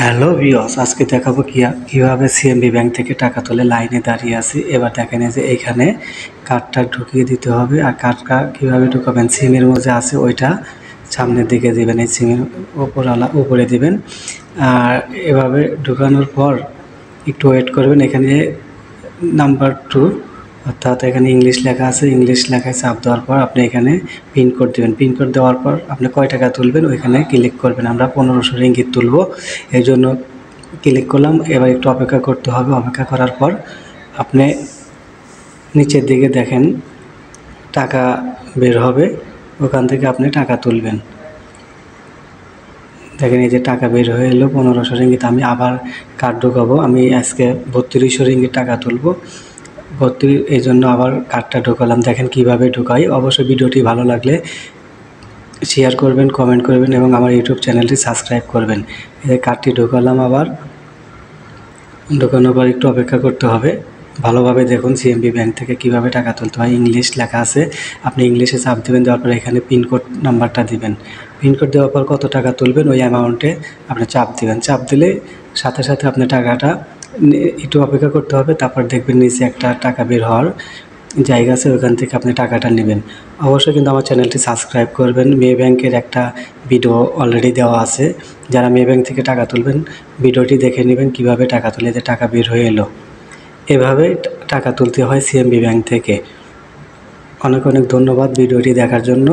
Hello viewers, আজকে দেখাবো কিভাবে সিএমবি ব্যাংক থেকে টাকা তুলে লাইনে দাঁড়িয়ে আছি। এবার দেখেন যে এইখানে কার্ডটা ঢুকিয়ে দিতে হবে। আর কার্ডটা কীভাবে ঢুকাবেন, সিমের মধ্যে আছে ওইটা সামনের দিকে দিবেন, এই সিমের উপরে দিবেন। আর এভাবে ঢুকানোর পর একটু ওয়েট করবেন। এখানে নাম্বার 2 অর্থাৎ এখানে ইংলিশ লেখা আছে, ইংলিশ লেখায় চাপ দেওয়ার পর আপনি এখানে পিনকোড দেবেন। পিনকোড দেওয়ার পর আপনি কয় টাকা তুলবেন ওইখানে ক্লিক করবেন। আমরা 1500 রিঙ্গিত তুলব, এই জন্য ক্লিক করলাম। এবার একটু অপেক্ষা করতে হবে। অপেক্ষা করার পর আপনি নিচের দিকে দেখেন টাকা বের হবে, ওখান থেকে আপনি টাকা তুলবেন। দেখেন এই যে টাকা বের হয়ে এলো 1500 রিঙ্গিত। আমি আবার কার্ড ঢোকাবো। আমি আজকে 3200 রিঙ্গিত টাকা তুলবো। এই জন্য আবার কার্ডটা ঢোকালাম। দেখেন কিভাবে ঢোকাই। অবশ্যই ভিডিওটি ভালো লাগলে শেয়ার করবেন, কমেন্ট করবেন এবং আমার ইউটিউব চ্যানেলটি সাবস্ক্রাইব করবেন। এই কার্ডটি ঢোকালাম। আবার ঢোকানোর পর একটু অপেক্ষা করতে হবে। ভালোভাবে দেখুন সিএমবি ব্যাংক থেকে কিভাবে টাকা তুলতে হয়। ইংলিশ লেখা আছে, আপনি ইংলিশে চাপ দেবেন। দেওয়ার পর এখানে পিনকোড নাম্বারটা দিবেন। পিনকোড দেওয়ার পর কত টাকা তুলবেন ওই অ্যামাউন্টে আপনি চাপ দিবেন। চাপ দিলে সাথে সাথে আপনি টাকাটা একটু অপেক্ষা করতে হবে। তারপর দেখবেন নিচে একটা টাকা বের হওয়ার জায়গা আছে, ওখান থেকে আপনি টাকাটা নেবেন। অবশ্যই কিন্তু আমার চ্যানেলটি সাবস্ক্রাইব করবেন। মে ব্যাংকের একটা ভিডিও অলরেডি দেওয়া আছে, যারা মে ব্যাংক থেকে টাকা তুলবেন ভিডিওটি দেখে নেবেন কিভাবে টাকা তুলে যে টাকা বের হয়ে এলো। এভাবে টাকা তুলতে হয় সিএমবি ব্যাংক থেকে। অনেক অনেক ধন্যবাদ ভিডিওটি দেখার জন্য।